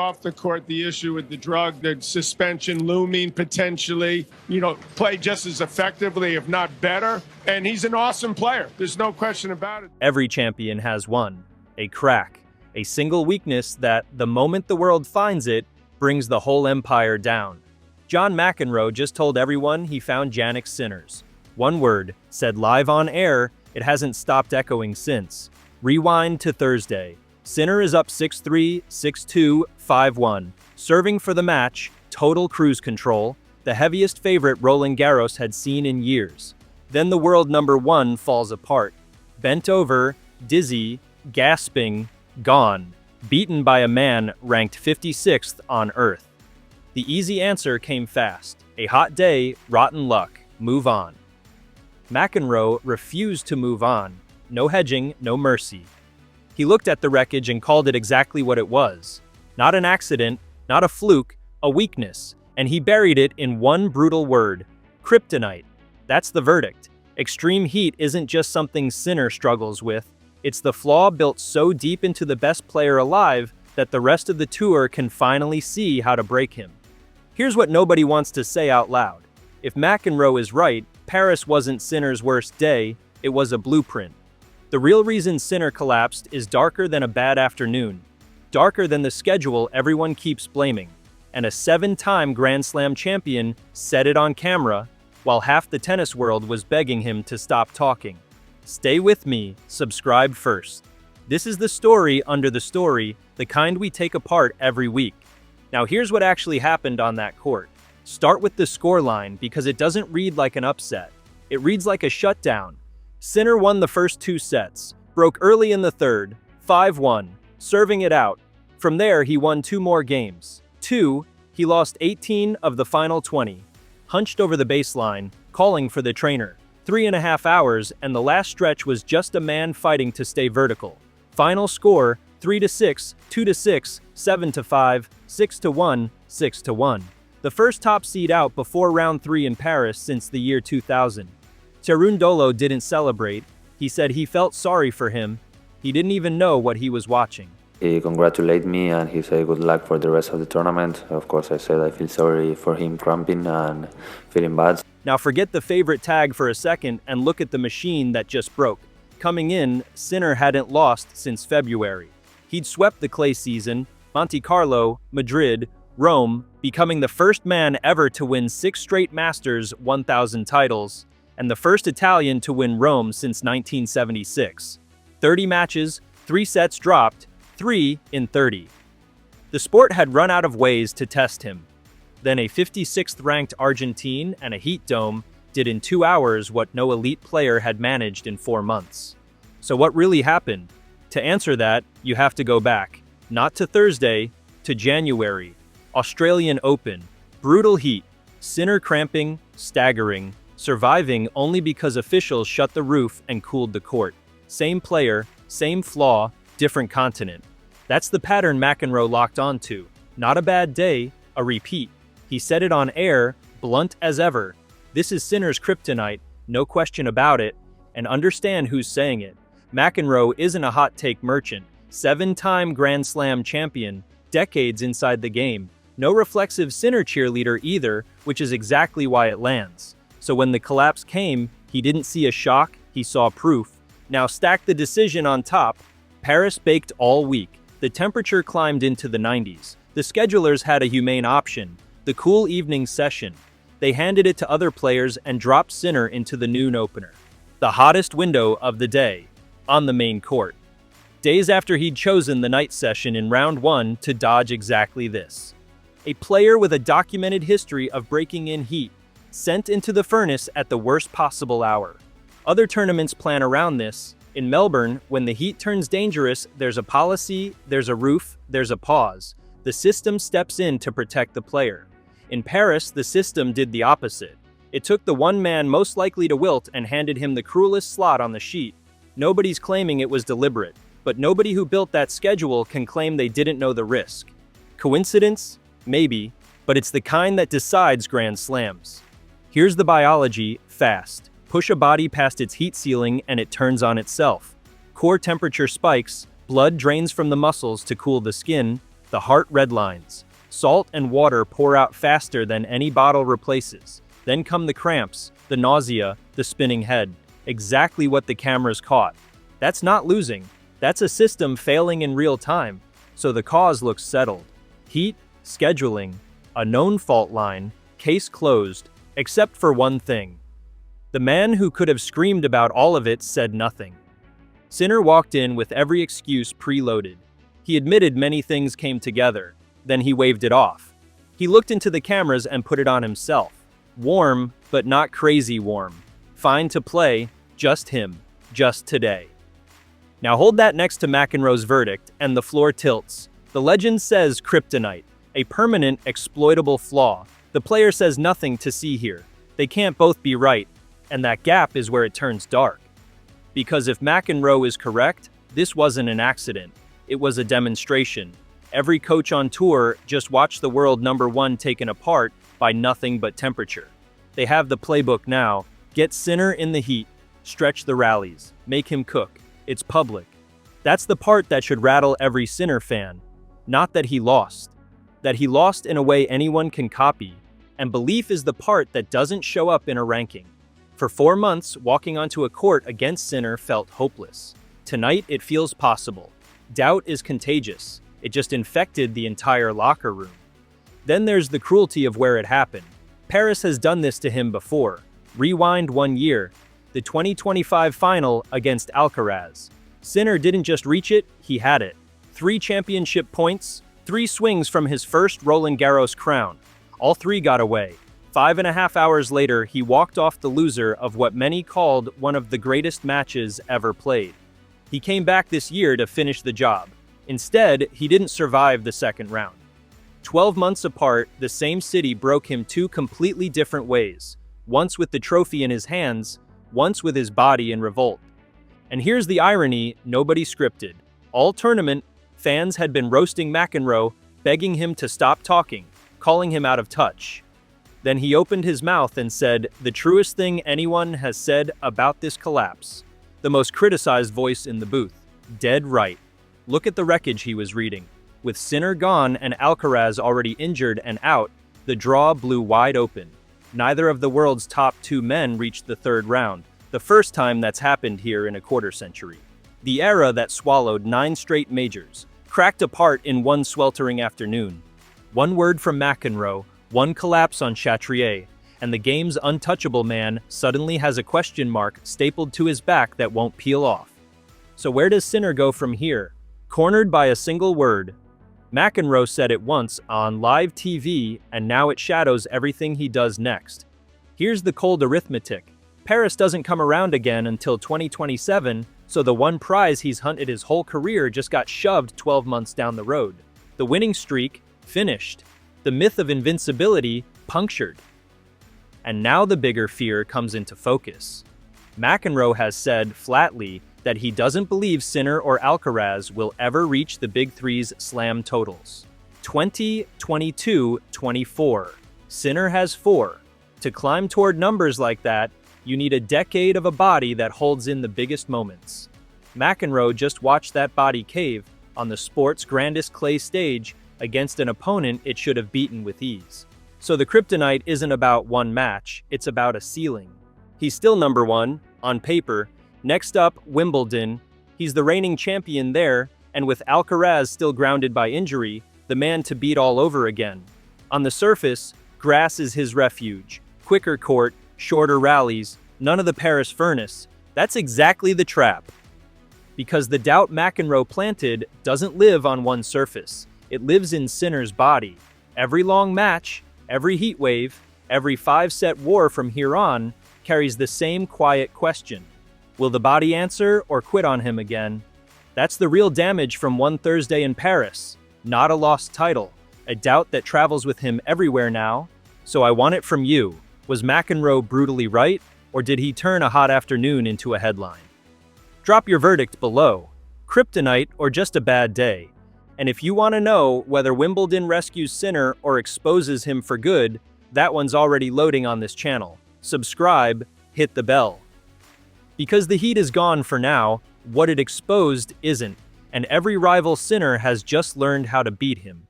Off the court, the issue with the drug, the suspension looming potentially, play just as effectively, if not better. And he's an awesome player. There's no question about it. Every champion has one, a crack, a single weakness that, the moment the world finds it, brings the whole empire down. John McEnroe just told everyone he found Jannik Sinner's. One word, said live on air, it hasn't stopped echoing since. Rewind to Thursday. Sinner is up 6-3, 6-2, 5-1. Serving for the match, total cruise control, the heaviest favorite Roland Garros had seen in years. Then the world number one falls apart. Bent over, dizzy, gasping, gone. Beaten by a man ranked 56th on Earth. The easy answer came fast. A hot day, rotten luck, move on. McEnroe refused to move on. No hedging, no mercy. He looked at the wreckage and called it exactly what it was. Not an accident, not a fluke, a weakness. And he buried it in one brutal word: Kryptonite. That's the verdict. Extreme heat isn't just something Sinner struggles with. It's the flaw built so deep into the best player alive that the rest of the tour can finally see how to break him. Here's what nobody wants to say out loud. If McEnroe is right, Paris wasn't Sinner's worst day, it was a blueprint. The real reason Sinner collapsed is darker than a bad afternoon, darker than the schedule everyone keeps blaming, and a 7-time Grand Slam champion said it on camera while half the tennis world was begging him to stop talking. Stay with me, subscribe first. This is the story under the story, the kind we take apart every week. Now here's what actually happened on that court. Start with the scoreline because it doesn't read like an upset. It reads like a shutdown. Sinner won the first 2 sets, broke early in the third, 5-1, serving it out. From there, he won 2 more games. 2, he lost 18 of the final 20. Hunched over the baseline, calling for the trainer. 3.5 hours, and the last stretch was just a man fighting to stay vertical. Final score, 3-6, 2-6, 7-5, 6-1, 6-1. The first top seed out before round 3 in Paris since the year 2000. Cerundolo didn't celebrate. He said he felt sorry for him. He didn't even know what he was watching. He congratulated me and he said good luck for the rest of the tournament. Of course, I said I feel sorry for him cramping and feeling bad. Now forget the favorite tag for a second and look at the machine that just broke. Coming in, Sinner hadn't lost since February. He'd swept the clay season, Monte Carlo, Madrid, Rome, becoming the first man ever to win 6 straight Masters 1,000 titles, and the first Italian to win Rome since 1976. 30 matches, 3 sets dropped, 3 in 30. The sport had run out of ways to test him. Then a 56th ranked Argentine and a heat dome did in 2 hours what no elite player had managed in 4 months. So what really happened? To answer that, you have to go back, not to Thursday, to January. Australian Open, brutal heat, Sinner cramping, staggering, surviving only because officials shut the roof and cooled the court. Same player, same flaw, different continent. That's the pattern McEnroe locked onto. Not a bad day, a repeat. He said it on air, blunt as ever. This is Sinner's kryptonite, no question about it, and understand who's saying it. McEnroe isn't a hot take merchant, 7-time Grand Slam champion, decades inside the game. No reflexive Sinner cheerleader either, which is exactly why it lands. So when the collapse came, he didn't see a shock, he saw proof. Now stack the decision on top. Paris baked all week. The temperature climbed into the 90s. The schedulers had a humane option, the cool evening session. They handed it to other players and dropped Sinner into the noon opener, the hottest window of the day, on the main court. Days after he'd chosen the night session in round 1 to dodge exactly this. A player with a documented history of breaking in heat, sent into the furnace at the worst possible hour. Other tournaments plan around this. In Melbourne, when the heat turns dangerous, there's a policy, there's a roof, there's a pause. The system steps in to protect the player. In Paris, the system did the opposite. It took the one man most likely to wilt and handed him the cruelest slot on the sheet. Nobody's claiming it was deliberate, but nobody who built that schedule can claim they didn't know the risk. Coincidence? Maybe, but it's the kind that decides Grand Slams. Here's the biology, fast. Push a body past its heat ceiling and it turns on itself. Core temperature spikes, blood drains from the muscles to cool the skin, The heart redlines. Salt and water pour out faster than any bottle replaces. Then come the cramps, the nausea, the spinning head. Exactly what the cameras caught. That's not losing. That's a system failing in real time. So the cause looks settled. Heat, scheduling, a known fault line, case closed, except for one thing. The man who could have screamed about all of it said nothing. Sinner walked in with every excuse preloaded. He admitted many things came together, then he waved it off. He looked into the cameras and put it on himself. Warm, but not crazy warm. Fine to play, just him, just today. Now hold that next to McEnroe's verdict, and the floor tilts. The legend says Kryptonite, a permanent, exploitable flaw. The player says nothing to see here. They can't both be right, and that gap is where it turns dark. Because if McEnroe is correct, this wasn't an accident. It was a demonstration. Every coach on tour just watched the world number one taken apart by nothing but temperature. They have the playbook now. Get Sinner in the heat, stretch the rallies, make him cook. It's public. That's the part that should rattle every Sinner fan. Not that he lost. That he lost in a way anyone can copy. And belief is the part that doesn't show up in a ranking. For 4 months, walking onto a court against Sinner felt hopeless. Tonight, it feels possible. Doubt is contagious. It just infected the entire locker room. Then there's the cruelty of where it happened. Paris has done this to him before. Rewind 1 year. The 2025 final against Alcaraz. Sinner didn't just reach it, he had it. 3 championship points, 3 swings from his first Roland Garros crown. All 3 got away. 5.5 hours later, he walked off the loser of what many called one of the greatest matches ever played. He came back this year to finish the job. Instead, he didn't survive the second round. 12 months apart, the same city broke him 2 completely different ways. Once with the trophy in his hands, once with his body in revolt. And here's the irony, nobody scripted. All tournament, fans had been roasting McEnroe, begging him to stop talking, calling him out of touch. Then he opened his mouth and said, the truest thing anyone has said about this collapse. The most criticized voice in the booth. Dead right. Look at the wreckage he was reading. With Sinner gone and Alcaraz already injured and out, the draw blew wide open. Neither of the world's top 2 men reached the 3rd round, the first time that's happened here in a quarter century. The era that swallowed 9 straight majors, cracked apart in one sweltering afternoon. One word from McEnroe, one collapse on Chatrier, and the game's untouchable man suddenly has a question mark stapled to his back that won't peel off. So where does Sinner go from here? Cornered by a single word. McEnroe said it once on live TV, and now it shadows everything he does next. Here's the cold arithmetic. Paris doesn't come around again until 2027, so the one prize he's hunted his whole career just got shoved 12 months down the road. The winning streak, finished. The myth of invincibility, punctured. And now the bigger fear comes into focus. McEnroe has said flatly that he doesn't believe Sinner or Alcaraz will ever reach the Big Three's slam totals. 20, 22, 24. Sinner has 4. To climb toward numbers like that, you need a decade of a body that holds in the biggest moments. McEnroe just watched that body cave on the sport's grandest clay stage against an opponent it should have beaten with ease. So the Kryptonite isn't about one match, it's about a ceiling. He's still number 1, on paper. Next up, Wimbledon. He's the reigning champion there, and with Alcaraz still grounded by injury, the man to beat all over again. On the surface, grass is his refuge. Quicker court, shorter rallies, none of the Paris furnace. That's exactly the trap. Because the doubt McEnroe planted doesn't live on one surface. It lives in Sinner's body. Every long match, every heat wave, every 5-set war from here on carries the same quiet question. Will the body answer or quit on him again? That's the real damage from one Thursday in Paris. Not a lost title. A doubt that travels with him everywhere now. So I want it from you. Was McEnroe brutally right, or did he turn a hot afternoon into a headline? Drop your verdict below. Kryptonite or just a bad day? And if you want to know whether Wimbledon rescues Sinner or exposes him for good, that one's already loading on this channel. Subscribe, hit the bell. Because the heat is gone for now, what it exposed isn't. and every rival Sinner has just learned how to beat him.